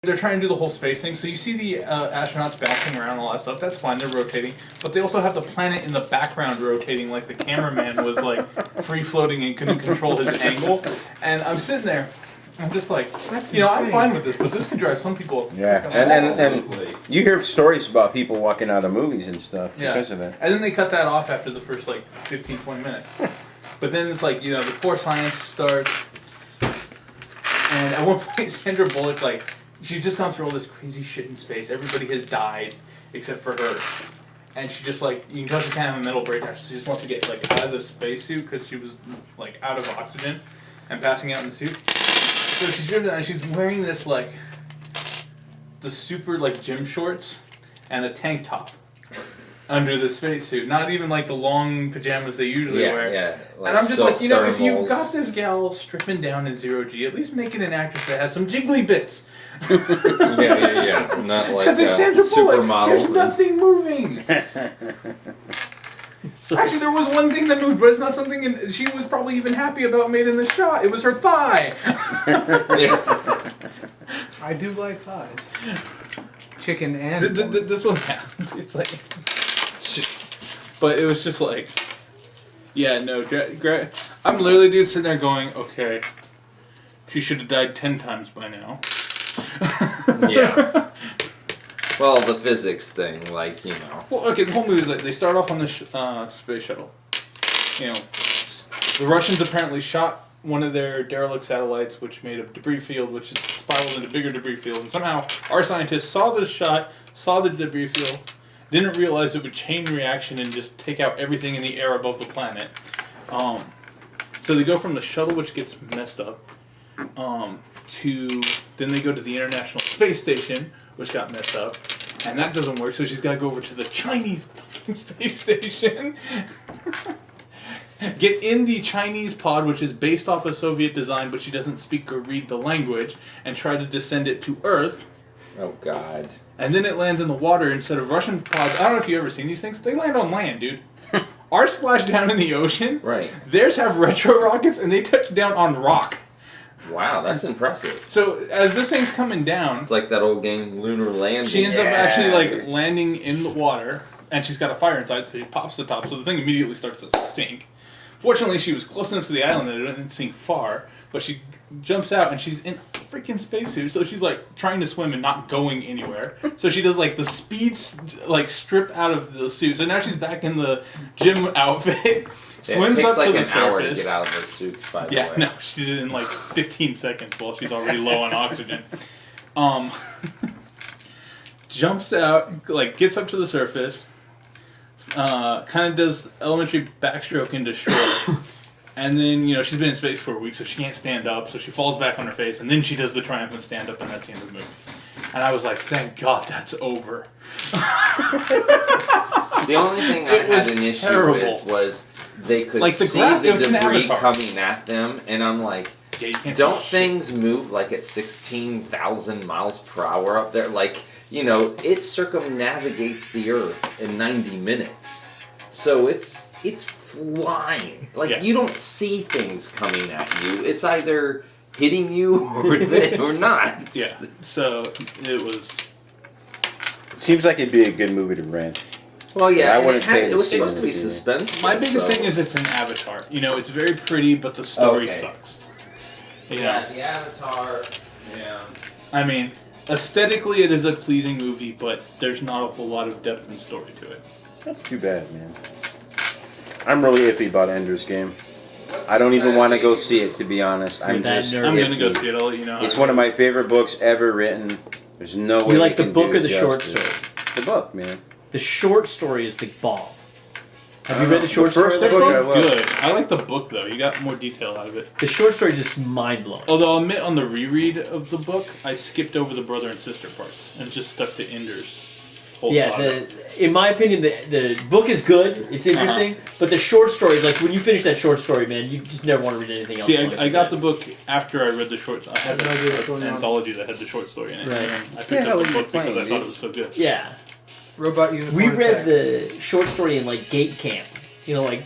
they're trying to do the whole space thing. So you see the astronauts bouncing around and all that stuff. That's fine. They're rotating, but they also have the planet in the background rotating, like the cameraman was like free floating and couldn't control his angle. And I'm sitting there. I'm just like, I'm fine with this, but this could drive some people. Yeah, and you hear stories about people walking out of movies and stuff because of it. And then they cut that off after the first 15, 20 minutes. But then it's like, the poor science starts. And at one point, Sandra Bullock, she's just gone through all this crazy shit in space. Everybody has died except for her. And she just, you can tell she's kind of a mental breakdown. She just wants to get, out of the spacesuit because she was, out of oxygen and passing out in the suit. So she's driven and she's wearing this, the super, gym shorts and a tank top under the spacesuit. Not even, the long pajamas they usually wear. Yeah, and I'm just if you've got this gal stripping down in zero-G, at least make it an actress that has some jiggly bits. yeah. Not like because it's Sandra Bullock. Supermodel. There's nothing moving. Actually, there was one thing that moved, but it's not something she was probably even happy about made in the shot. It was her thigh. I do like thighs. Chicken and... This one, it's but it was just I'm literally sitting there going, okay, she should have died 10 times by now. Yeah. Well, the physics thing, Well, okay, the whole movie is they start off on the space shuttle. The Russians apparently shot one of their derelict satellites, which made a debris field, which is spiraled into a bigger debris field. And somehow our scientists saw this shot, saw the debris field, didn't realize it would chain reaction and just take out everything in the air above the planet. So they go from the shuttle, which gets messed up, then they go to the International Space Station, which got messed up, and that doesn't work, so she's got to go over to the Chinese fucking space station, get in the Chinese pod, which is based off a Soviet design, but she doesn't speak or read the language, and try to descend it to Earth. Oh, God. And then it lands in the water instead of Russian pods. I don't know if you've ever seen these things. They land on land, dude. Ours splash down in the ocean. Right. Theirs have retro rockets, and they touch down on rock. Wow, that's impressive. So, as this thing's coming down... It's like that old game, Lunar Landing. She ends up actually, landing in the water, and she's got a fire inside, so she pops the top, so the thing immediately starts to sink. Fortunately, she was close enough to the island that it didn't sink far, but she jumps out, and she's in a freaking spacesuit, so she's, trying to swim and not going anywhere. So she does, the speeds, strip out of the suit. So now she's back in the gym outfit. Swims up to the surface. It takes an hour to get out of her suits, by the way. Yeah, no, she did it in 15 seconds while she's already low on oxygen. Jumps out, gets up to the surface, kind of does elementary backstroke into shore, and then, she's been in space for a week, so she can't stand up, so she falls back on her face, and then she does the triumphant stand up, and that's the end of the movie. And I was like, thank God that's over. The only thing I had an issue with was they could see the debris coming at them, and I'm like, don't things move at 16,000 miles per hour up there? It circumnavigates the Earth in 90 minutes. So it's flying. You don't see things coming at you. It's either hitting you or not. Yeah, so it was... Seems like it'd be a good movie to rent. Well, yeah, it was supposed to be suspense. My biggest thing is it's an Avatar. It's very pretty, but the story sucks. Yeah, the Avatar, yeah. I mean, aesthetically it is a pleasing movie, but there's not a whole lot of depth and story to it. That's too bad, man. I'm really iffy about Ender's Game. I don't even want to go see it, to be honest. I'm going to go see it, I'll let you know. It's one of my favorite books ever written. There's no way you like the book or the short story? The book, man. The short story is the bomb. Have you read the short story? They're both good. I like the book, though. You got more detail out of it. The short story is just mind-blowing. Although, I'll admit, on the reread of the book, I skipped over the brother and sister parts and just stuck to Ender's whole saga. In my opinion, the book is good. It's interesting. But the short story, when you finish that short story, man, you just never want to read anything else. See, I got the book after I read the short story. I had an anthology that had the short story in it. Right. And I picked up the book because I thought it was so good. Yeah. Robot Unicorn We read Attack. the short story in gate camp.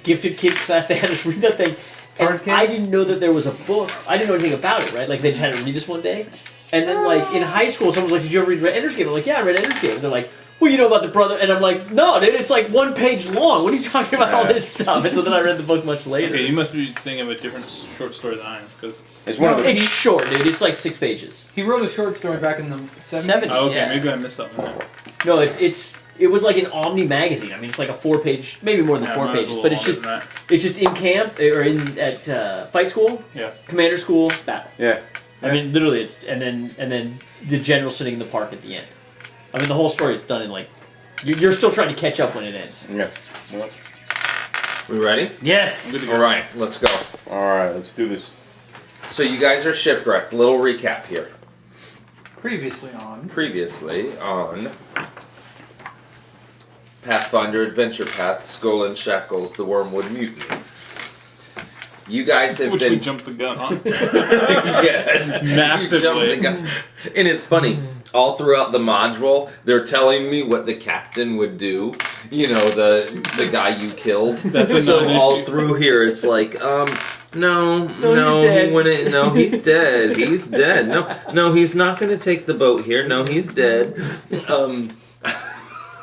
Gifted kid class. They had us read that thing. And I didn't know that there was a book. I didn't know anything about it, right? They just had to read this one day. And then, like, in high school, someone's like, did you ever read Ender's Game? I'm like, yeah, I read Ender's Game. And they're like, well, you know about the brother. And I'm like, no, dude, it's like 1 page long. What are you talking about all this stuff? And so then I read the book much later. Okay, you must be thinking of a different short story than I am. Because it's short, dude. It's like 6 pages. He wrote a short story back in the 70s. Oh, okay, yeah. maybe I missed something there. No, it was like an Omni magazine. I mean, it's like a 4-page, maybe more than 4 pages, but it's just in camp or at fight school, commander school, battle. Yeah. I mean, literally, and then the general sitting in the park at the end. I mean, the whole story is done in like you're still trying to catch up when it ends. Yeah. We ready? Yes. All right, let's go. All right, let's do this. So you guys are shipwrecked. Little recap here. Previously on Pathfinder Adventure Path, Skull and Shackles, the Wormwood Mutiny. You guys have we jumped the gun on. Yes, massively. You jumped the gun. And it's funny. All throughout the module, they're telling me what the captain would do. You know, the guy you killed. So all through here, it's like, no, he wouldn't. No, he's dead. He's dead. No, he's not going to take the boat here. No, he's dead. No,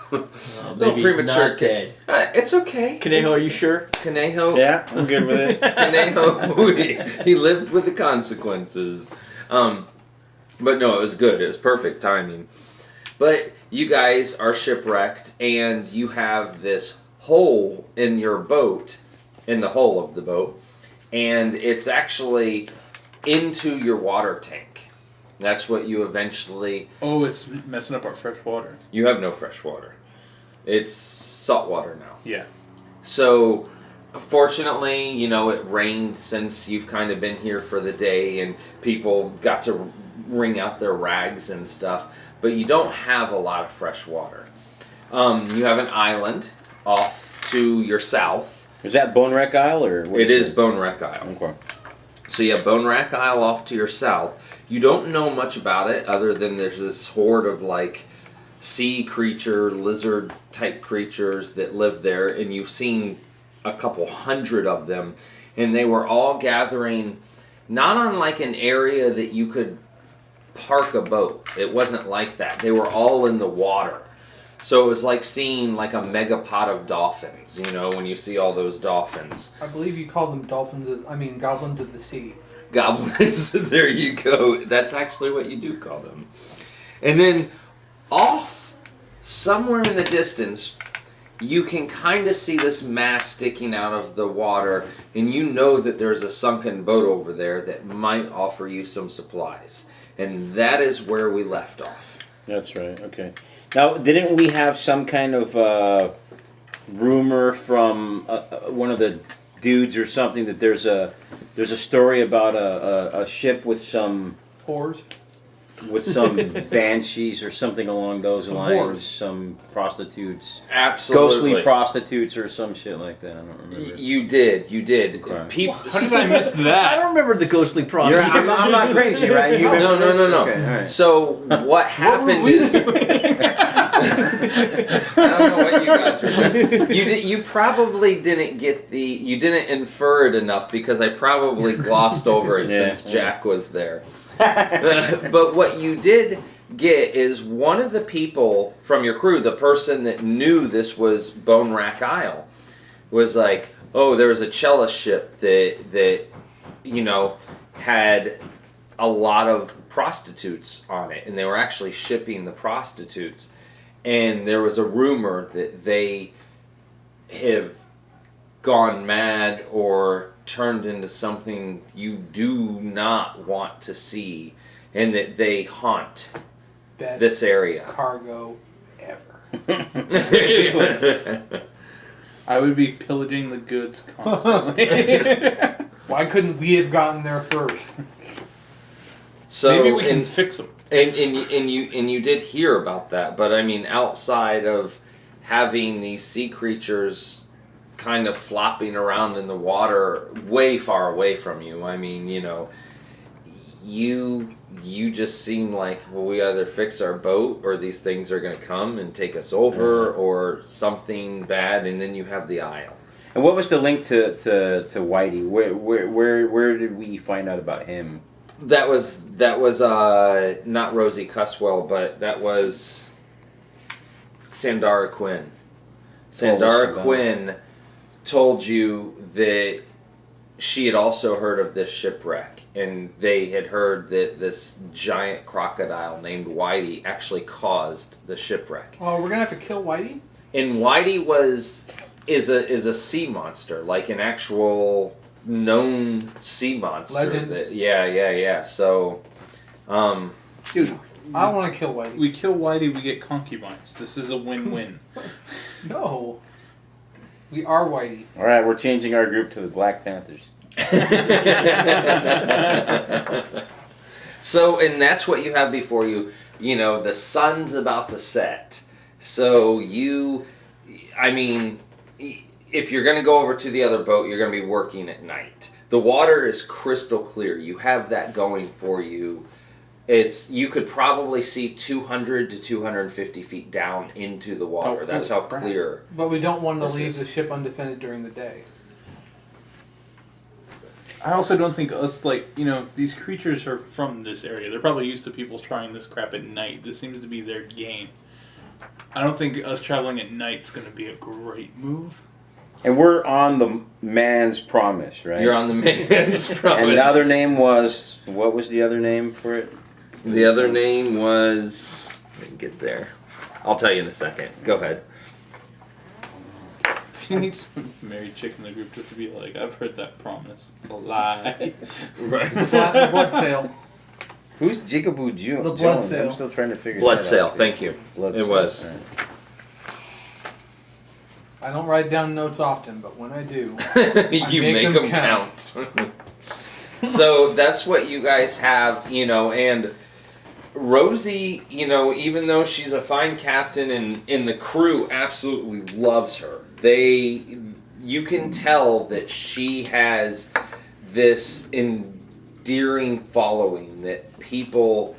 premature dead. It's okay. Kaneho, are you sure? Kaneho. Yeah, I'm good with it. Kaneho, he lived with the consequences. But no, it was good. It was perfect timing. But you guys are shipwrecked, and you have this hole in your boat, in the hull of the boat, and it's actually into your water tank. That's what you eventually... Oh, it's messing up our fresh water. You have no fresh water. It's salt water now. Yeah. So, fortunately, you know, it rained since you've kind of been here for the day, and people got to wring out their rags and stuff, but you don't have a lot of fresh water. You have an island off to your south. Is that Bone Wreck Isle, or what It is Bone Wreck Isle. Okay. So you have Bone Wreck Isle off to your south. You don't know much about it other than there's this horde of like sea creature, lizard type creatures that live there, and you've seen a couple hundred of them, and they were all gathering not on like an area that you could park a boat. It wasn't like that. They were all in the water. So it was like seeing like a megapod of dolphins, you know, when you see all those dolphins. I believe you call them goblins of the sea. Goblins, there you go. That's actually what you do call them. And then off, somewhere in the distance, you can kind of see this mass sticking out of the water, and you know that there's a sunken boat over there that might offer you some supplies. And that is where we left off. That's right, okay. Now, didn't we have some kind of rumor from one of the dudes or something that there's a story about a ship with some whores, with some banshees or something along those lines, whores. Some prostitutes, Absolutely, ghostly prostitutes or some shit like that. I don't remember. You did. Okay. How did I miss that? I don't remember the ghostly prostitutes. I'm not crazy, right? You No. Okay, all right. So what happened is, I don't know what you guys were doing. You probably didn't get you didn't infer it enough because I probably glossed over it since Jack was there. But what you did get is one of the people from your crew, the person that knew this was Bone Rack Isle, was like, oh, there was a cellist ship that you know had a lot of prostitutes on it, and they were actually shipping the prostitutes, and there was a rumor that they have gone mad or turned into something you do not want to see, and that they haunt Best this area. Cargo ever. Seriously. I would be pillaging the goods constantly. Why couldn't we have gotten there first? So maybe we can fix them. And you did hear about that, but I mean, outside of having these sea creatures kind of flopping around in the water way far away from you, I mean, you know, you just seem like, well, we either fix our boat or these things are going to come and take us over or something bad, and then you have the Isle. And what was the link to Whitey? Where did we find out about him? That was not Rosie Cosswell, but that was Sandara Quinn. Sandara Quinn told you that she had also heard of this shipwreck, and they had heard that this giant crocodile named Whitey actually caused the shipwreck. Oh, we're gonna have to kill Whitey? And Whitey is a sea monster, like an actual known sea monster. Legend. Yeah. So, dude, I don't want to kill Whitey. We kill Whitey, we get concubines. This is a win-win. No. We are Whitey. All right, we're changing our group to the Black Panthers. So, and that's what you have before you. You know, the sun's about to set. So if you're going to go over to the other boat, you're going to be working at night. The water is crystal clear. You have that going for you. You could probably see 200 to 250 feet down into the water. That's how clear. But we don't want to leave the ship undefended during the day. I also don't think us, these creatures are from this area. They're probably used to people trying this crap at night. This seems to be their game. I don't think us traveling at night is going to be a great move. And we're on the man's promise, right? You're on the man's promise. And the other name was, what was the other name for it? The other name was, let me get there. I'll tell you in a second. Go ahead. You need some married chick in the group just to be like, I've heard that promise. It's a lie. Right. The blood sale. Who's Jigaboo Jones? The blood sale. I'm still trying to figure Blood that sale, out. thank you. Blood it sale. was. Right. I don't write down notes often, but when I do, You make them count. So that's what you guys have, and Rosie, even though she's a fine captain and the crew absolutely loves her, you can tell that she has this endearing following, that people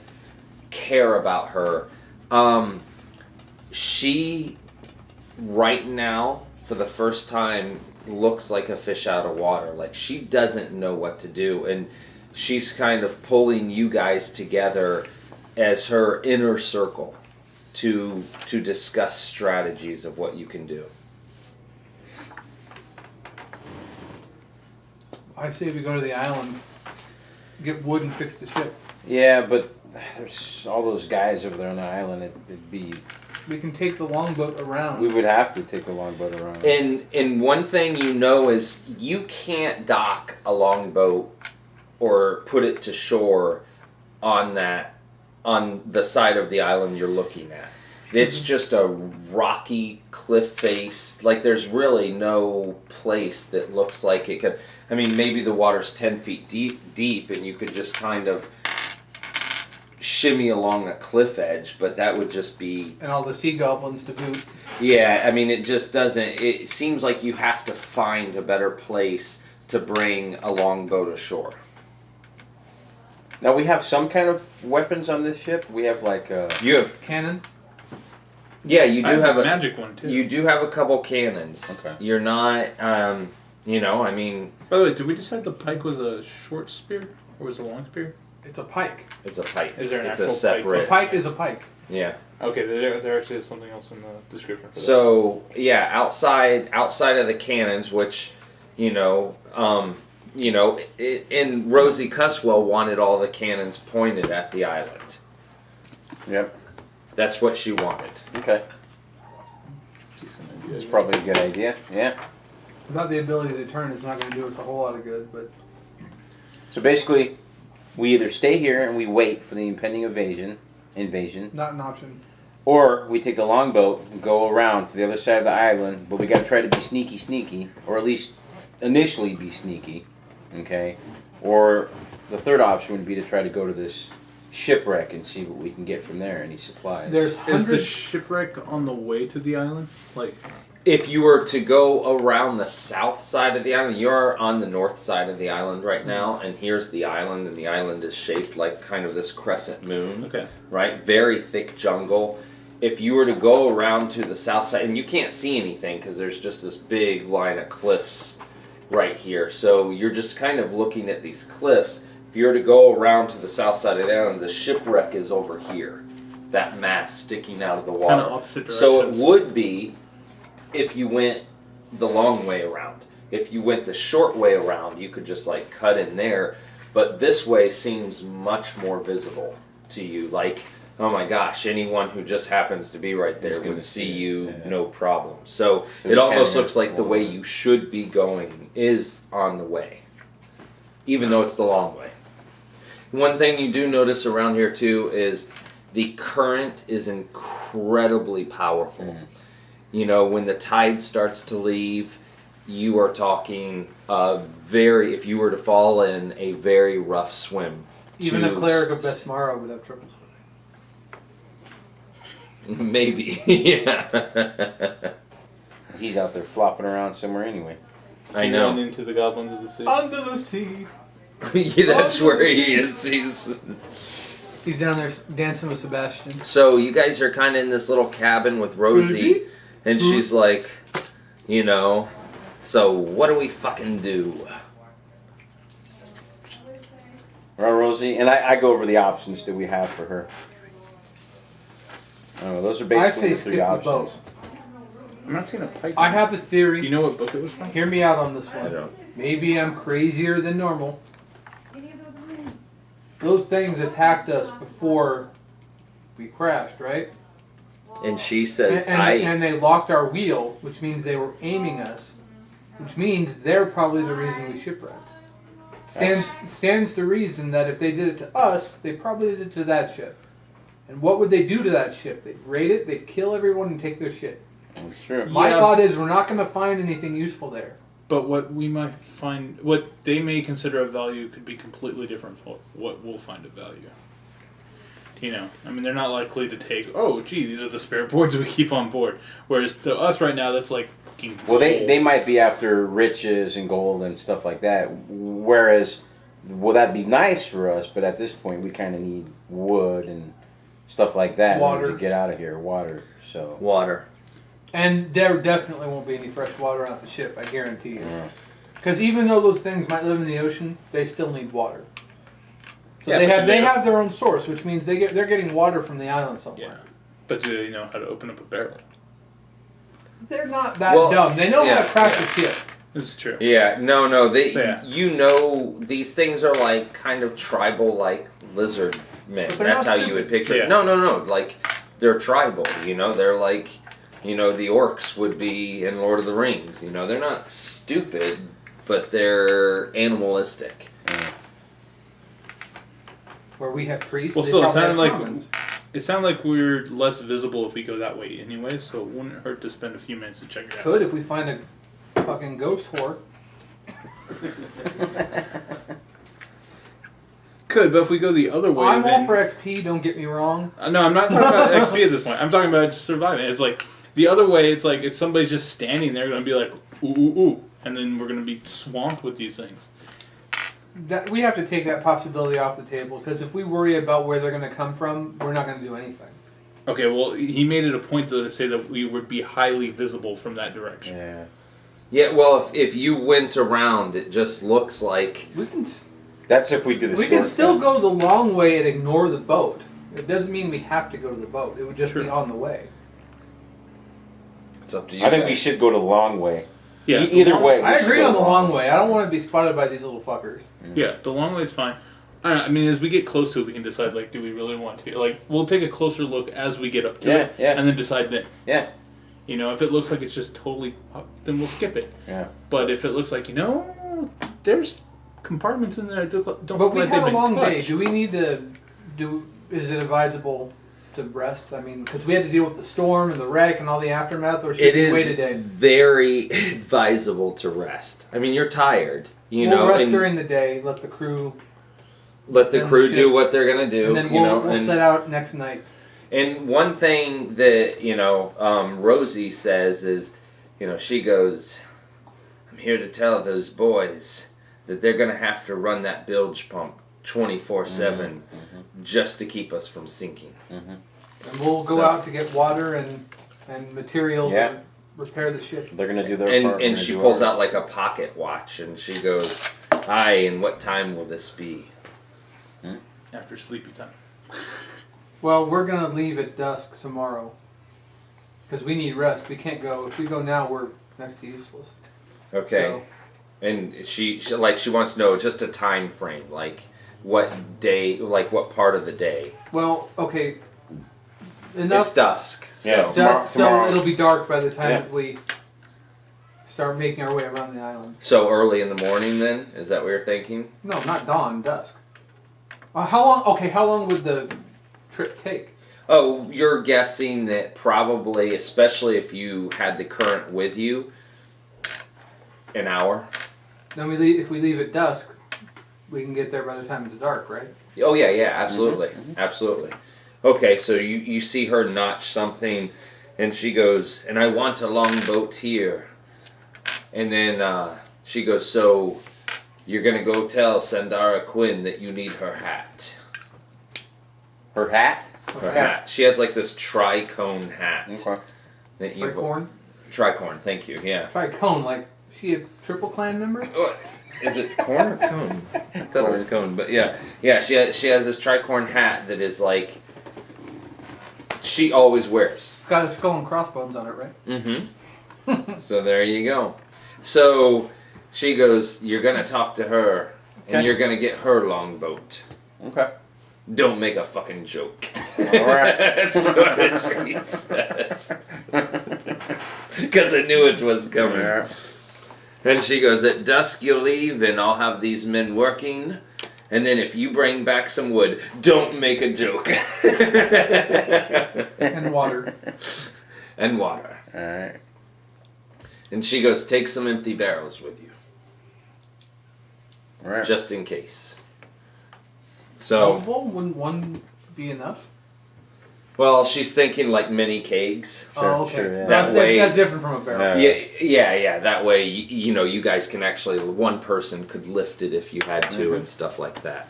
care about her. She, right now, for the first time, looks like a fish out of water. Like, she doesn't know what to do, and she's kind of pulling you guys together as her inner circle to discuss strategies of what you can do. I say we go to the island, get wood and fix the ship. Yeah, but there's all those guys over there on the island. It'd be... We can take the longboat around. We would have to take the longboat around. And one thing is you can't dock a longboat or put it to shore on the side of the island you're looking at. It's just a rocky cliff face. Like, there's really no place that looks like it could... I mean, maybe the water's 10 feet deep and you could just kind of shimmy along a cliff edge, but that would just be... And all the sea goblins to boot. Yeah, I mean, it just doesn't... It seems like you have to find a better place to bring a longboat ashore. Now, we have some kind of weapons on this ship? We have, You have... Cannon? Yeah, you do have a magic one, too. You do have a couple cannons. Okay. You're not... I mean... By the way, did we decide the pike was a short spear? Or was it a long spear? It's a pike. It's a pike. Is there an it's actual a separate... A pike is a pike. Yeah. Okay, there actually is something else in the description for that. So, yeah, outside of the cannons, which, and Rosie Cosswell wanted all the cannons pointed at the island. Yep. That's what she wanted. Okay. It's probably a good idea. Yeah. Without the ability to turn, it's not going to do us a whole lot of good, but... So basically, we either stay here and we wait for the impending invasion, Not an option. or we take the longboat and go around to the other side of the island, but we got to try to be sneaky, or at least initially be sneaky, okay? Or the third option would be to try to go to this shipwreck and see what we can get from there, any supplies. There's Is the shipwreck on the way to the island? If you were to go around the south side of the island, you're on the north side of the island right now, and here's the island, and the island is shaped like kind of this crescent moon. Okay. Right? Very thick jungle. If you were to go around to the south side, and you can't see anything because there's just this big line of cliffs right here, so you're just kind of looking at these cliffs, If you were to go around to the south side of the island, the Shipwreck is over here. That mass sticking out of the water. Kind of opposite directions. So it would be if you went the long way around. If you went the short way around, you could just like cut in there. But this way seems much more visible to you. Like, oh my gosh, anyone who just happens to be right there would see you, no problem. So it almost looks like the way you should be going is on the way, even though it's the long way. One thing you do notice around here too is the current is incredibly powerful. You know, when the tide starts to leave, you are talking if you were to fall in, a very rough swim. Even a cleric of Besmara would have trouble swimming. Maybe, yeah. He's out there flopping around somewhere anyway. I know. He ran into the goblins of the sea. Under the sea. Yeah, that's where he is. He's down there dancing with Sebastian. So you guys are kind of in this little cabin with Rosie, and she's like, you know, so what do we fucking do? Well, Rosie, and I go over the options that we have for her. I don't know, those are basically the three options. I'm not seeing a pike. I have a theory. Do you know what book it was from? Hear me out on this one. I don't. Maybe I'm crazier than normal. Those things attacked us before we crashed, right? And she says, and they locked our wheel, which means they were aiming us, which means they're probably the reason we shipwrecked. Stands to reason that if they did it to us, they probably did it to that ship. And what would they do to that ship? They'd raid it, they'd kill everyone and take their shit. That's true. My thought is we're not going to find anything useful there. But what we might find, what they may consider of value could be completely different from what we'll find of value. You know, I mean, they're not likely to take, oh, gee, these are the spare boards we keep on board. Whereas to us right now, that's like fucking gold. Well, they might be after riches and gold and stuff like that. Whereas, well, that'd be nice for us, but at this point, we kind of need wood and stuff like that Water. to get out of here. Water. So water. And there definitely won't be any fresh water on the ship, I guarantee you. Because even though those things might live in the ocean, they still need water. So Yeah, they have their own source, which means they're getting water from the island somewhere. Yeah. But do they know how to open up a barrel? They're not that dumb. They know how to crash a ship. This is true. Yeah, no, you know, these things are like kind of tribal, like lizard men. That's how you would picture it. No, like they're tribal. You know, they're like, you know, the orcs would be in Lord of the Rings. You know, they're not stupid, but they're animalistic. Where we have priests. Well, still, it sounded like we're less visible if we go that way anyway, so it wouldn't hurt to spend a few minutes to check it out. Could if we find a fucking ghost whore. Could, but if we go the other way, I'm all for XP. Don't get me wrong. No, I'm not talking about XP at this point. I'm talking about just surviving. It's like the other way. It's like if somebody's just standing there, going to be like ooh ooh ooh, and then we're going to be swamped with these things. That we have to take that possibility off the table because if we worry about where they're going to come from, we're not going to do anything. Okay, well, he made it a point though to say that we would be highly visible from that direction. Yeah. Yeah, well, if you went around, it just looks like We can. That's if we do the We can still go the long way and ignore the boat. It doesn't mean we have to go to the boat. It would just be on the way. It's up to you. I think we should go to the long way. Yeah, Either way. I agree on the long way. I don't want to be spotted by these little fuckers. Yeah, the long way is fine. I mean, as we get close to it, we can decide, like, do we really want to? Like, we'll take a closer look as we get up to it, and then decide then. Yeah. You know, if it looks like it's just totally up, then we'll skip it. Yeah. But if it looks like, you know, there's compartments in there that don't But look we like had they've a been long day. touched. Do we need to do? Is it advisable to rest? I mean, because we had to deal with the storm and the wreck and all the aftermath, or should we wait a day? Very advisable to rest. I mean, you're tired. We'll rest during the day. Let the crew. Let the crew do what they're gonna do. And then we'll set out next night. And one thing that, you know, Rosie says is, you know, she goes, I'm here to tell those boys that they're going to have to run that bilge pump 24/7 just to keep us from sinking. And we'll go out to get water and material to repair the ship. They're going to do their part. And she pulls out like a pocket watch and she goes, aye, and what time will this be? after sleepy time. Well, we're gonna leave at dusk tomorrow because we need rest. We can't go. If we go now, we're next to useless. Okay. So, And she wants to know just a time frame, like what day, like what part of the day. well, okay. Enough. It's dusk. So. Yeah. Dusk, Tomorrow. so it'll be dark by the time Yeah. that we start making our way around the island. So early in the morning, then is that what you're thinking? No, not dawn. Dusk. How long? Okay, how long would the trip take? Oh, you're guessing that probably, especially if you had the current with you, an hour. Then we leave. If we leave at dusk, we can get there by the time it's dark, right? Oh yeah, absolutely, absolutely. Okay, so you see her notch something, and she goes, and I want a longboat here. And then she goes, so you're gonna go tell Sandara Quinn that you need her hat. Her hat? Her hat. She has like this tricone hat. Okay. That you Tricorn? Tricorn, thank you, yeah. Tricone, like she a Triple Clan member? Is it corn or cone? I thought it was cone, but yeah. Yeah, she has this tricorn hat that is like, she always wears. It's got a skull and crossbones on it, right? Mm-hmm. So there you go. So she goes, you're going to talk to her, and Okay. you're going to get her longboat. Okay. Don't make a fucking joke. Alright. That's what she says. Because I knew it was coming. Yeah. And she goes, at dusk you'll leave, and I'll have these men working. And then if you bring back some wood, don't make a joke. And water. And water. Alright. And she goes, take some empty barrels with you. Alright. Just in case. So, Multiple? Wouldn't one be enough? well, she's thinking like mini kegs. Oh, okay. sure, yeah. That way- That's different from a barrel. Yeah. Yeah. That way, you know, you guys can actually, one person could lift it if you had to and stuff like that.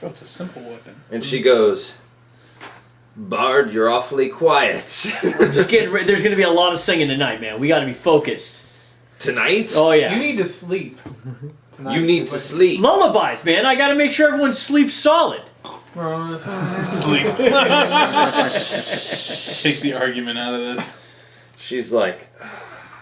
Oh, it's a simple weapon. And she goes, Bard, you're awfully quiet. I'm just getting ready. There's going to be a lot of singing tonight, man. We got to be focused. Tonight? Oh, yeah. You need to sleep. Tonight. You need to sleep. Lullabies, man. I got to make sure everyone sleeps solid. Sleep. Just take the argument out of this. She's like,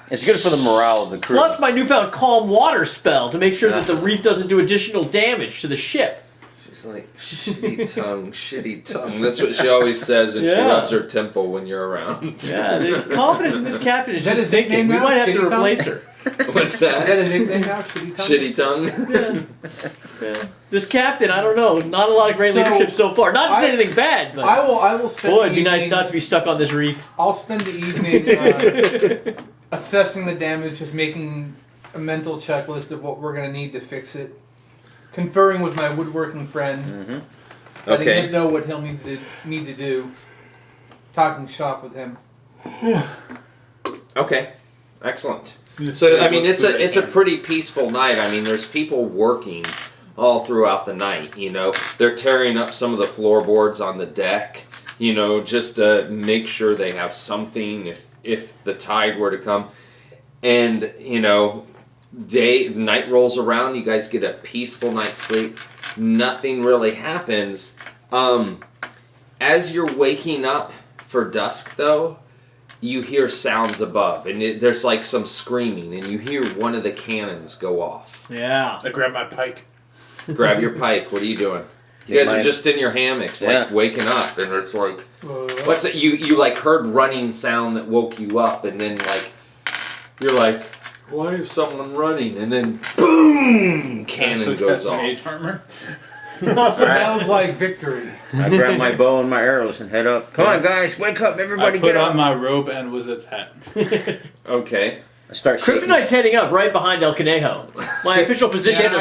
It's good for the morale of the crew. Plus my newfound calm water spell to make sure that the reef doesn't do additional damage to the ship. she's like, shitty tongue, shitty tongue. That's what she always says, and she Yeah. rubs her temple when you're around. Yeah, the confidence in this captain is Is that just his nickname sinking. We now? might have to Shitty tongue? replace her. What's Is that that? a nickname now? Shitty tongue? Shitty tongue? Yeah. This captain, I don't know. Not a lot of great So, leadership so far. Not to say anything bad, but I will spend boy, the it'd be nice evening- not to be stuck on this reef. I'll spend the evening assessing the damage, just making a mental checklist of what we're going to need to fix it. Conferring with my woodworking friend. Letting Okay. him know what he'll need to do. Talking shop with him. Okay. Excellent. So I mean, it's a pretty peaceful night. I mean, there's people working all throughout the night. You know, they're tearing up some of the floorboards on the deck. You know, just to make sure they have something if the tide were to come. And you know, night rolls around. You guys get a peaceful night's sleep. Nothing really happens. As you're waking up for dusk, though, you hear sounds above, and there's like some screaming, and you hear one of the cannons go off. Yeah. I grab my pike. Grab your pike. What are you doing? You guys are just in your hammocks, like Yeah. waking up, and it's like, what's it? You like heard running sound that woke you up, and then like you're like, why is someone running? And then boom, cannon goes off. Mage armor. Smells like victory. I grab my bow and my arrows and head up. Come on, guys, wake up! I Everybody, put get on up! my robe and wizard's hat. Okay. I start shaking. Kryptonite's heading up right behind El Conejo. My official position. Shake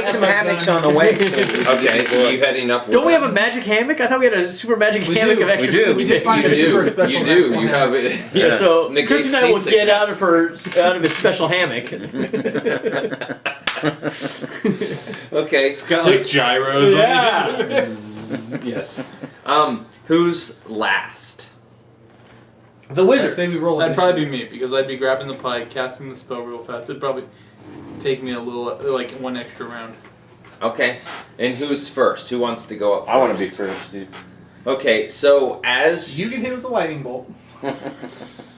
some hammocks on the way. Okay. You heading up? Don't we have a magic hammock? I thought we had a super magic We hammock do. of extra We do. sleeping We did find bags. a super You special do. You do. natural You have hammock. it. Yeah, so Negates Kryptonite will get out of seasickness. his special hammock. Okay. It's got like gyros Yeah. on it. Yes. Who's last? The I wizard. say we roll. That'd probably be me because I'd be grabbing the pike, casting the spell real fast. It'd probably take me a little, like one extra round. Okay. And who's first? Who wants to go up first? I want to be first, dude. Okay, so as You get hit with a lightning bolt.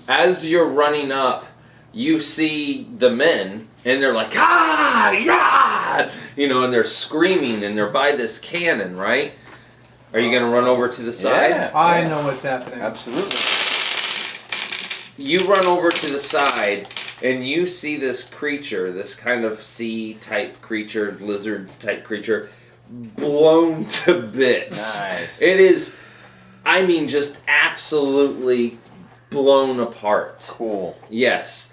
as you're running up, you see the men, and they're like, ah, yeah! You know, and they're screaming, and they're by this cannon, right? Are you going to run over to the side? Yeah. I know what's happening. Absolutely. You run over to the side, and you see this creature, this kind of sea-type creature, lizard-type creature, blown to bits. Nice. It is, I mean, just absolutely blown apart. Cool. Yes.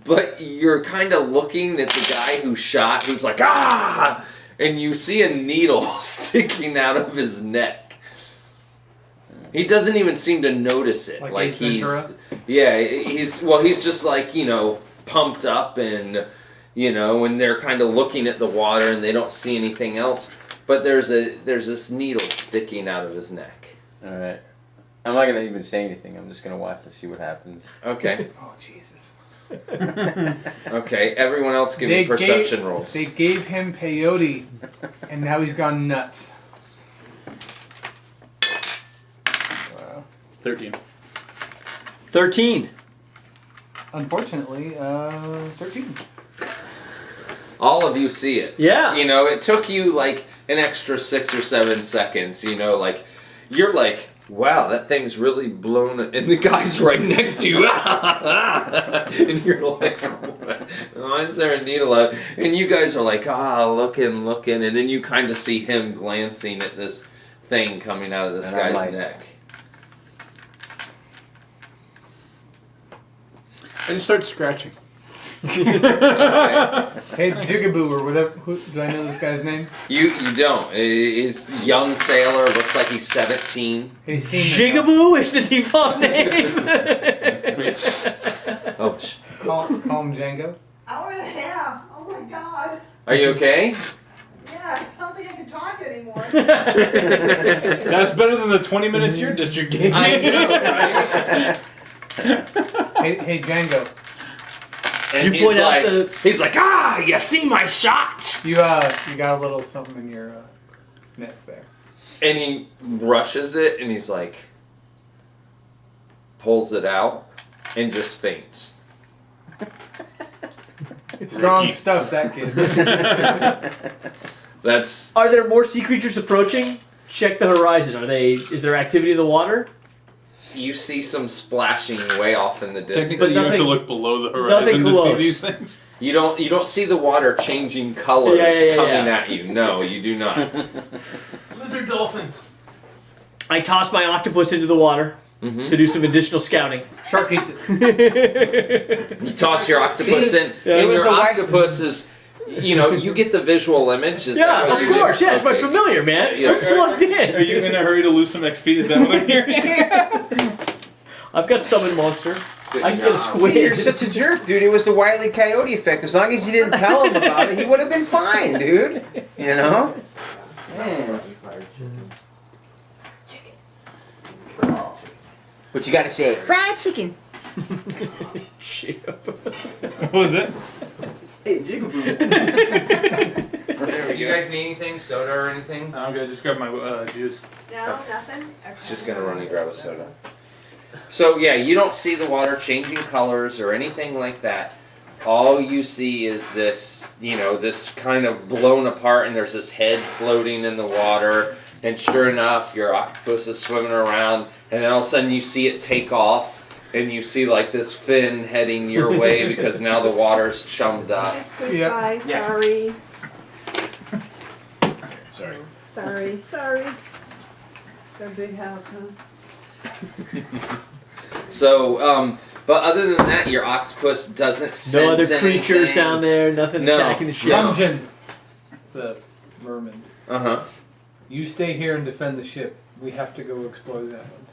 But you're kind of looking at the guy who shot, who's like, ah! And you see a needle sticking out of his neck. He doesn't even seem to notice it. Like he's just like, you know, pumped up and, you know, and they're kind of looking at the water and they don't see anything else. But there's this needle sticking out of his neck. All right. I'm not gonna even say anything. I'm just gonna watch and see what happens. Okay. Oh, Jesus. Okay, everyone else give me perception rolls. They gave him peyote, and now he's gone nuts. Wow. 13. 13. Unfortunately, 13. All of you see it. Yeah. You know, it took you like an extra 6 or 7 seconds, you know, like, you're like, wow, that thing's really blown, and the guy's right next to you, and you're like, why is there a needle out? And you guys are like, looking, and then you kind of see him glancing at this thing coming out of this guy's neck. I just start scratching. Okay. Hey, Jigaboo, or whatever. Do I know this guy's name? You don't. He's a young sailor, looks like he's 17. Hey, Jigaboo is the default name. Oh, call him Django. Hour and a half. Oh my god. are you okay? Yeah, I don't think I can talk anymore. That's better than the 20 minutes your district gave me. I know, right? Hey, Django. And You point out he's like, you see my shot? You got a little something in your neck there. And he brushes it, and he's like, pulls it out, and just faints. Strong stuff, that kid. That's... Are there more sea creatures approaching? Check the horizon. Is there activity in the water? You see some splashing way off in the distance. Technically, you have to look below the horizon to see these things. You don't see the water changing colors coming at you. No, you do not. Lizard dolphins. I toss my octopus into the water to do some additional scouting. Shark eats it. You toss your octopus in, and your octopus is... You know, you get the visual image. Is that what of course. Yeah, it's my familiar, man. Yes. It's plugged in. Are you in a hurry to lose some XP? Is that what I'm hearing? I've got summon monster. I can get a squid. See, you're such a jerk, dude. It was the Wile E. Coyote effect. As long as you didn't tell him about it, he would have been fine, dude. You know? Man. But you gotta say, fried chicken. What was it? Hey, Jigaboo. You guys need anything? Soda or anything? I'm gonna just grab my juice. No, nothing? Okay. Just gonna run and grab a soda. So yeah, you don't see the water changing colors or anything like that. All you see is this, you know, this kind of blown apart, and there's this head floating in the water. And sure enough, your octopus is swimming around, and then all of a sudden you see it take off, and you see like this fin heading your way because now the water's chummed up. I squeezed by. Sorry. Sorry. Got a big house, huh? So, but other than that, your octopus doesn't sense No other creatures anything. down there. Nothing attacking the ship. Gungeon, the merman. You stay here and defend the ship. We have to go explore that one.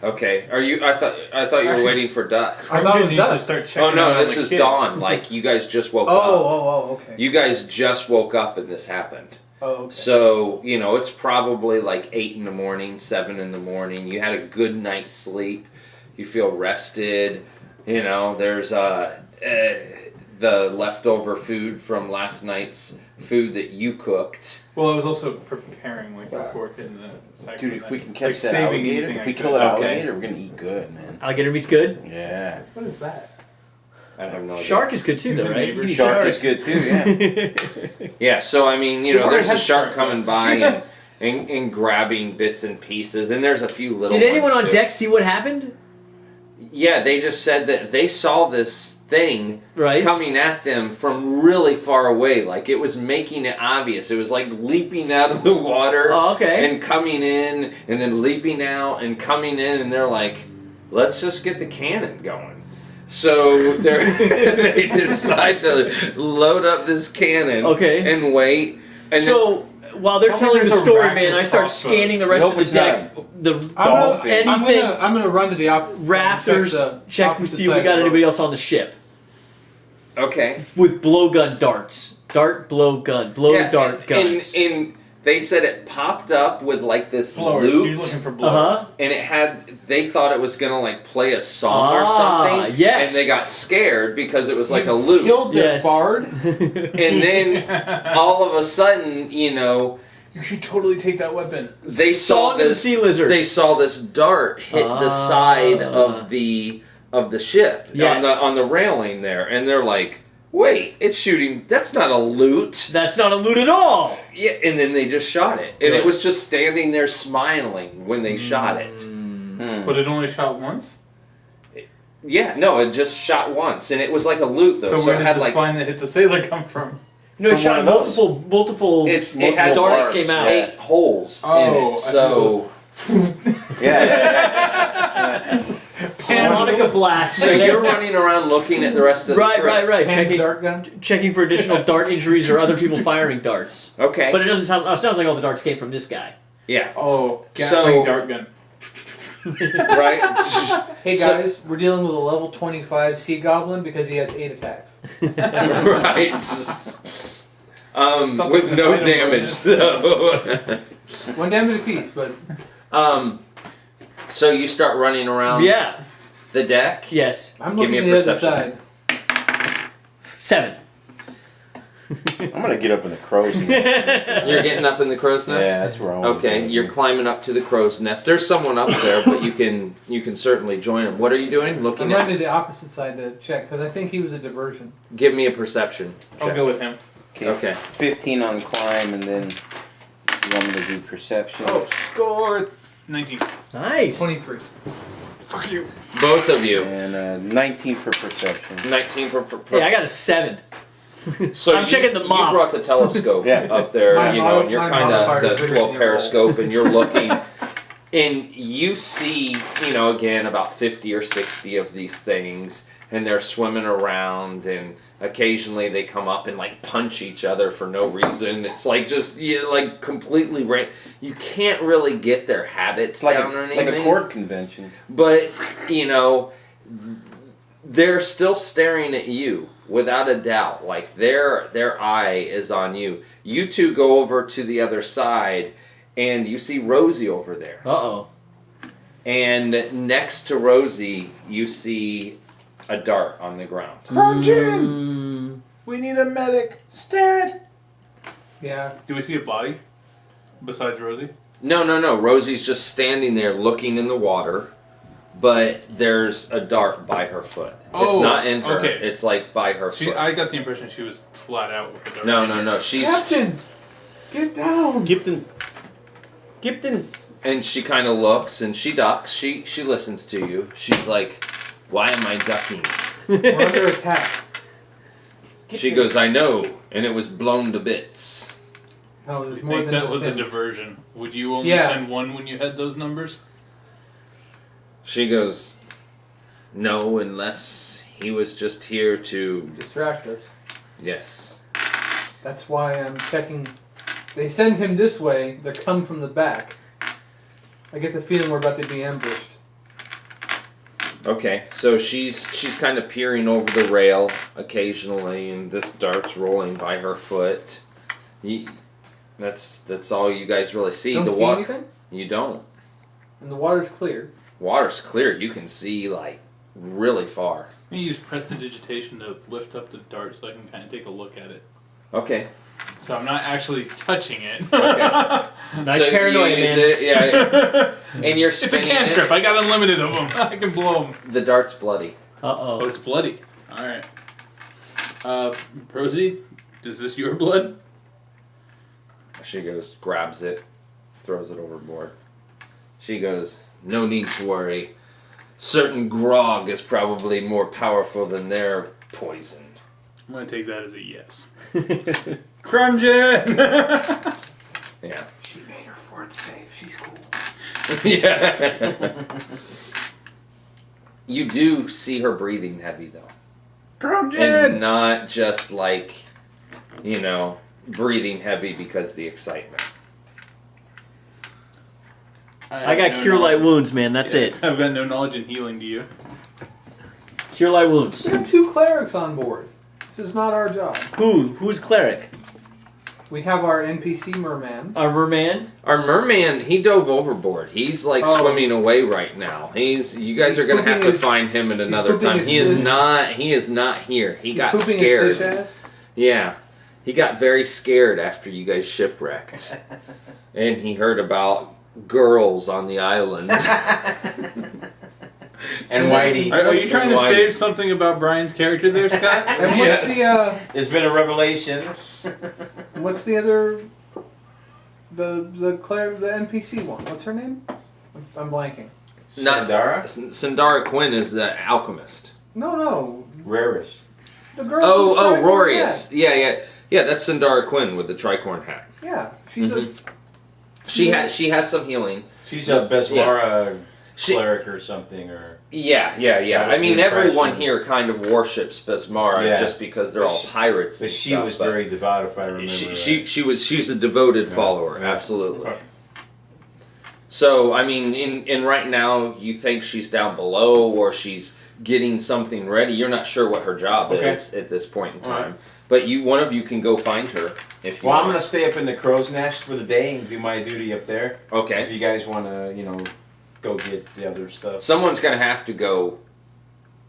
Okay. Are you? I thought you were waiting for dusk. I thought it was needs to dusk. start checking. Oh no, out this the is kid. dawn. Like you guys just woke up. Oh, okay. You guys just woke up and this happened. Oh, okay. So, you know, it's probably like 8 in the morning, 7 in the morning. You had a good night's sleep. You feel rested. You know, there's the leftover food from last night's food that you cooked. Well, I was also preparing like a fork in the sack. Dude, if we can catch like that saving alligator, anything if we I kill could. that alligator, we're gonna eat good, man. Alligator meat's good. Yeah. What is that? I have no idea. Shark is good too, though, right? Neighbor Shark is good too, yeah. Yeah, so I mean, you know, We've there's a already had shark shark, coming by and grabbing bits and pieces, and there's a few little Did anyone ones on too. deck see what happened? Yeah, they just said that they saw this thing Right. coming at them from really far away. Like, it was making it obvious. It was like leaping out of the water Oh, okay. and coming in, and then leaping out and coming in, and they're like, let's just get the cannon going. So they decide to load up this cannon Okay. and wait. And So while they're Tell me telling the there's a story, rack man, of I start crossbows. scanning the rest Nope, of the it's deck. The Dolphin. anything, I'm gonna run to the opposite. rafters. Check and see if we got anybody else on the ship okay. with blowgun darts. Dart, blow gun, blow dart guns. And they said it popped up with like this Blowers. You're loop. looking for blowers. Uh-huh. And it had, they thought it was gonna like play a song or Ah, something. yes. And they got scared because it was like a loop. Killed their Yes. bard. And then all of a sudden, you know, You should totally take that weapon. they Song saw of the this. sea lizard. They saw this dart hit the side of the ship Yes. on the railing there, and they're like, "Wait, it's shooting. That's not a loot." That's not a loot at all. Yeah, and then they just shot it, and Good. it was just standing there smiling when they shot it. But it only shot once? Yeah, no, it just shot once, and it was like a loot though. So So where it did had the like spine that hit the sailor come from? No, it From shot one of those. multiple. it has darts like came out. 8 holes in Oh, it. So Yeah. Harmonica blast. so you're running around looking at the rest of the right, crew. right. Hands Checking, dart gun. checking for additional dart injuries or other people firing darts. Okay. But it doesn't sound. It sounds like all the darts came from this guy. Yeah. Oh, So- Gatling dart gun. Right. Hey So- guys, we're dealing with a level 25 sea goblin because he has 8 attacks. Right. Thought there With was an no item damage bonus. though. 1 damage apiece, but So you start running around Yeah. the deck. Yes. I'm Give looking me a to the other perception. side. 7. I'm gonna get up in the crow's nest. You're getting up in the crow's nest. Yeah, that's where I want Okay, you're climbing up to the crow's nest. There's someone up there, but you can certainly join him. What are you doing? I'm Looking running at. to the opposite side to check because I think he was a diversion. Give me a perception. I'll check. go with him. Okay. 15 on climb, and then you want me to do perception. Score! 19. Nice. 23. Fuck you. Both of you. And 19 for perception. 19 for Yeah, I got a 7. So I'm checking the mop. You brought the telescope Yeah. up there, My you know, and you're my kind modifier of is the bigger little than your roll. periscope, and you're looking, and you see, you know, again about 50 or 60 of these things, and they're swimming around, and occasionally they come up and like punch each other for no reason. It's like just like completely you can't really get their habits It's like down or anything. like a court convention. But, you know, they're still staring at you, without a doubt. Like, their eye is on you. You two go over to the other side, and you see Rosie over there. Uh-oh. And next to Rosie, you see a dart on the ground. Urgent! We need a medic. Stat! Yeah. Do we see a body? Besides Rosie? No. Rosie's just standing there looking in the water, but there's a dart by her foot. It's Oh, not in her. okay. It's like by her foot. I got the impression she was flat out with the dart. No. She's Captain! Get down! Gipton. and she kind of looks and she ducks. She listens to you. She's like, "Why am I ducking?" We're under attack. She goes, "I know," and it was blown to bits. No, I there's more think than that was a him. diversion. Would you only Yeah. send one when you had those numbers? She goes, "No, unless he was just here to." Distract us. Yes. That's why I'm checking. They send him this way, they come from the back. I get the feeling we're about to be ambushed. Okay, so she's kind of peering over the rail occasionally, and this dart's rolling by her foot. That's all you guys really see. Don't The see anything? You don't. And the water's clear. Water's clear. You can see like really far. I'm going to use prestidigitation to lift up the dart so I can kind of take a look at it. Okay. So I'm not actually touching it. Okay. Nice paranoia, man. Yeah. And you're spinning It's a cantrip. I got unlimited of them. I can blow them. The dart's bloody. Oh, it's bloody. All right. Rosie, is this your blood? She goes, grabs it, throws it overboard. She goes, no need to worry. Certain grog is probably more powerful than their poison. I'm going to take that as a yes. Crunching! Yeah. She made her fort safe. She's cool. Yeah. You do see her breathing heavy, though. And not just like, breathing heavy because of the excitement. I got cure light wounds, man. That's it. I've got no knowledge in healing, do you? Cure light wounds. We have 2 clerics on board. This is not our job. Who's cleric? We have our NPC merman. Our merman? Our merman, he dove overboard. He's swimming away right now. You guys are gonna have to find him at another time. He is not here. He got scared. His fish ass? Yeah. He got very scared after you guys shipwrecked. And he heard about girls on the islands. And Whitey. Are you trying to save something about Brian's character there, Scott? And what's There's been a revelation. what's the other the NPC one? What's her name? I'm blanking. Sandara? Sandara Quinn is the alchemist. No. Rarest. The girl. Oh, with the tricorn Rorius. hat. Yeah, that's Sandara Quinn with the tricorn hat. Yeah, she's She has some healing. She's a Besmara cleric or something, or... Yeah. I mean, everyone here kind of worships Besmara just because they're all pirates. But she was very devout, if I remember. She's a devoted follower, absolutely. Okay. So, I mean, in right now, you think she's down below or she's getting something ready. You're not sure what her job is at this point in time. But one of you can go find her if you want. I'm going to stay up in the crow's nest for the day and do my duty up there. Okay. If you guys want to, go get the other stuff. Someone's going to have to go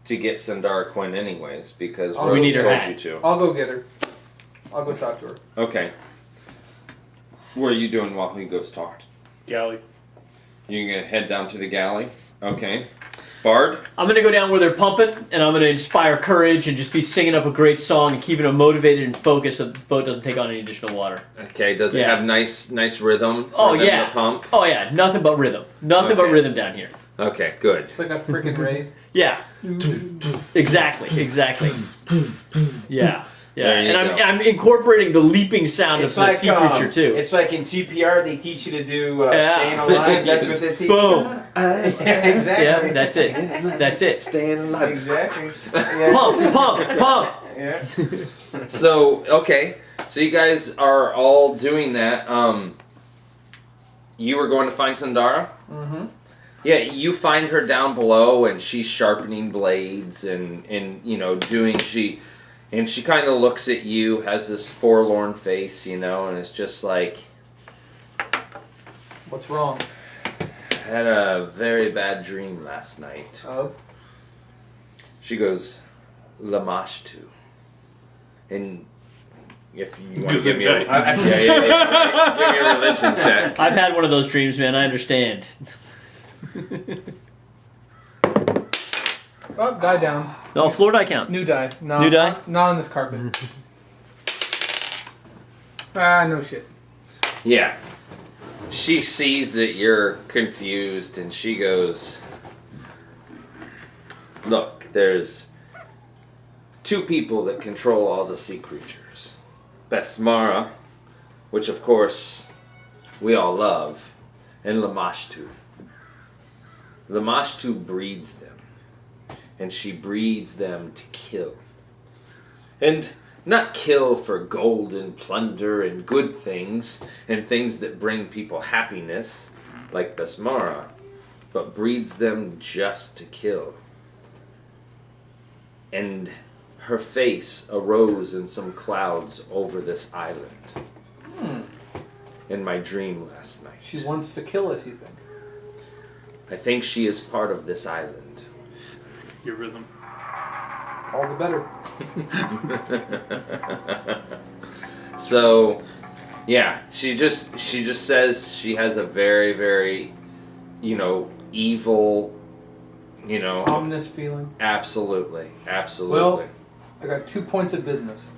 to get Sandara Quinn anyways, because we Rosie need her told hat. you to. I'll go get her. I'll go talk to her. Okay. What are you doing while he goes talk? Galley. You going to head down to the galley? Okay. Bard? I'm going to go down where they're pumping, and I'm going to inspire courage and just be singing up a great song and keeping them motivated and focused so the boat doesn't take on any additional water. Okay, does it have nice rhythm for them to pump? Oh, yeah. Nothing but rhythm. Nothing but rhythm down here. Okay, good. It's like a freaking rave. Yeah. Exactly. Yeah. And I'm incorporating the leaping sound of the sea creature, too. It's like in CPR, they teach you to do staying alive. That's what they teach. Boom. Yeah, exactly. Yeah, that's it. Staying alive. Exactly. Yeah. Pump. Yeah. So, okay. So you guys are all doing that. You were going to find Sandara? Mm-hmm. Yeah, you find her down below, and she's sharpening blades and doing... And she kind of looks at you, has this forlorn face, and it's just like... What's wrong? I had a very bad dream last night. Oh? She goes, Lamashtoo. And if you want to give me a... give me a religion check. I've had one of those dreams, man. I understand. Oh, die down. No, floor die count. New die. No, New die? Not on this carpet. No shit. Yeah. She sees that you're confused, and she goes, look, there's 2 people that control all the sea creatures. Besmara, which of course we all love, and Lamashtoo. Lamashtoo breeds them. And she breeds them to kill. And not kill for gold and plunder and good things, and things that bring people happiness, like Besmara, but breeds them just to kill. And her face arose in some clouds over this island. In my dream last night. She wants to kill us, you think? I think she is part of this island. your rhythm. All the better. So, yeah, she just says she has a very, very, evil, ominous feeling. Absolutely. Well, I got 2 points of business.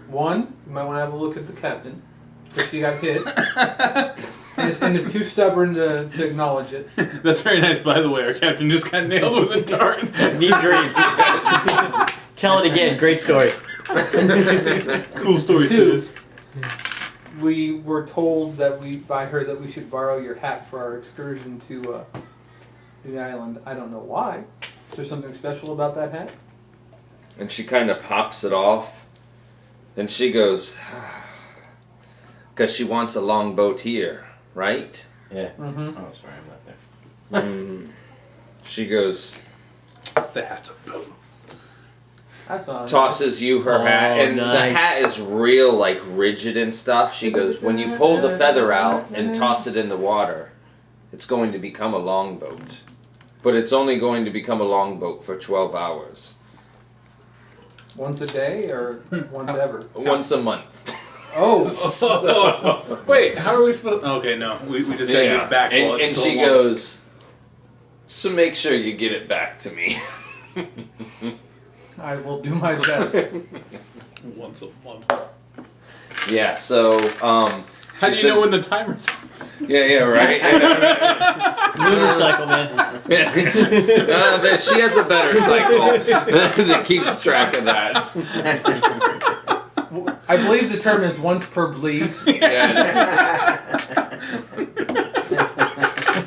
One, you might want to have a look at the captain, because she got hit. and is too stubborn to acknowledge it. That's very nice, by the way. Our captain just got nailed with a dart. Neat dream. Tell it again. Great story. Cool story, 2, sis. we were told by her that we should borrow your hat for our excursion to the island. I don't know why. Is there something special about that hat? And she kind of pops it off. And she goes, because she wants a longboat here, right? Yeah. Mm-hmm. Oh, sorry, I'm not there. She goes, The hat's a boat. That's on. tosses you her hat, and nice. the hat is real, like, rigid and stuff. She goes, when you pull the feather out and toss it in the water, it's going to become a longboat. But it's only going to become a longboat for 12 hours. Once a day or once ever? Once a month. Oh. Wait, how are we supposed? Okay, no, we just gotta get it back. While And it's still she warm. goes, so make sure you get it back to me. I will do my best. Once a month. Yeah, so, How do you know when the timer's? Yeah, right? Lunar cycle, man. But she has a better cycle that keeps track of that. I believe the term is once per bleed. Yes.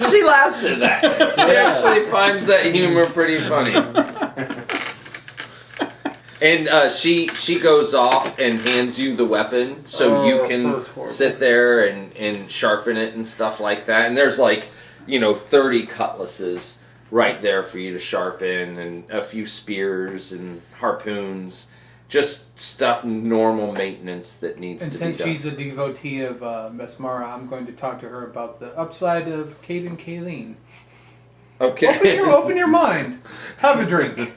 She laughs at that. She actually finds that humor pretty funny. And she goes off and hands you the weapon so you can sit there and sharpen it and stuff like that. And there's 30 cutlasses right there for you to sharpen, and a few spears and harpoons. Just stuff, normal maintenance that needs And to be since done. she's a devotee of Mesmara, I'm going to talk to her about the upside of Kate and Kayleen. Okay. Open your mind. Have a drink.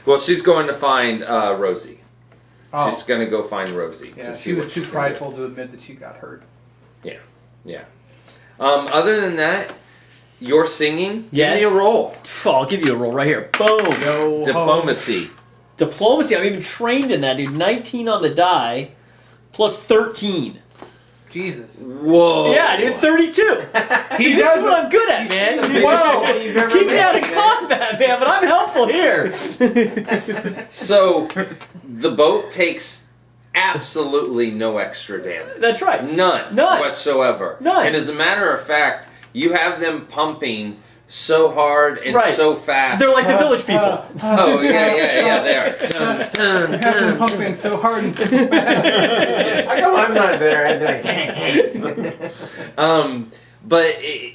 Well, she's going to find Rosie. Oh. She's going to go find Rosie Yeah, to see she what was too she's gonna prideful to admit that she got hurt. do. Yeah. Other than that, you're singing. Yes. Give me a roll. I'll give you a roll right here. Boom. Yo, Diplomacy. Diplomacy. I'm even trained in that, dude. 19 on the die, plus 13. Jesus. Whoa. Yeah, dude. 32. See, this is what I'm good at, man. Wow. Keep me out of combat, man. But I'm helpful here. So, the boat takes absolutely no extra damage. That's right. None whatsoever. None. And as a matter of fact, you have them pumping so hard and so fast. They're like the village people. Oh, yeah, they are. Dun, dun, You have them dun. pumping so hard and so fast. How come I'm not there? I'd be like,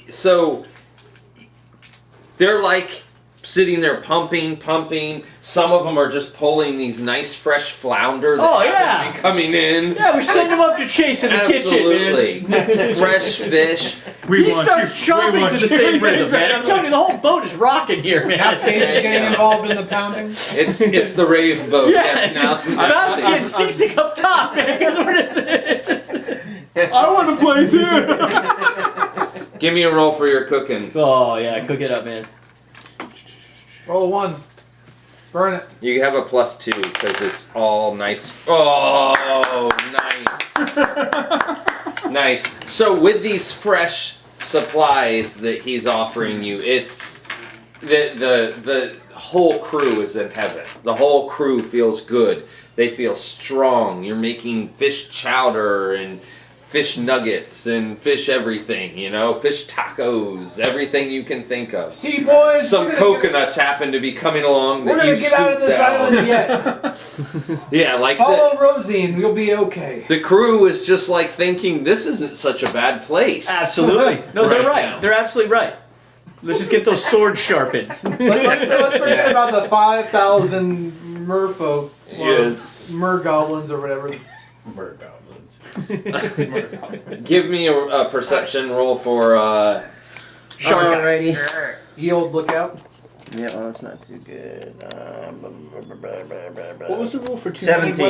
So they're like sitting there pumping. Some of them are just pulling these nice fresh flounder that happen to be coming in. Yeah, we send them up to chase in the Absolutely. kitchen, man. Fresh fish. He starts chopping to the same rhythm, man. I'm telling you, the whole boat is rocking here, man. Kate's getting involved in the pounding. It's the rave boat. Yeah. Yes, now. Mouse getting seasick up top, man, because I want to play too. Give me a roll for your cooking. Oh, yeah, cook it up, man. Roll 1. Burn it. You have a +2 because it's all nice. Oh, nice. Nice. So with these fresh supplies that he's offering you, it's the whole crew is in heaven. The whole crew feels good. They feel strong. You're making fish chowder and fish nuggets and fish everything, fish tacos, everything you can think of. See, boys. Some coconuts happen to be coming along We're that going you to get out of this scoop island yet. Yeah, like Follow Rosie and we'll be okay. the crew is just like thinking this isn't such a bad place. Absolutely. No, they're Right right. now. They're absolutely right. Let's just get those swords sharpened. Let's forget about the 5,000 merfolk. Yes. Mergoblins or whatever. Give me a perception roll for alrighty. Ye old lookout. Yeah, well, that's not too good. What was the rule for 2 17.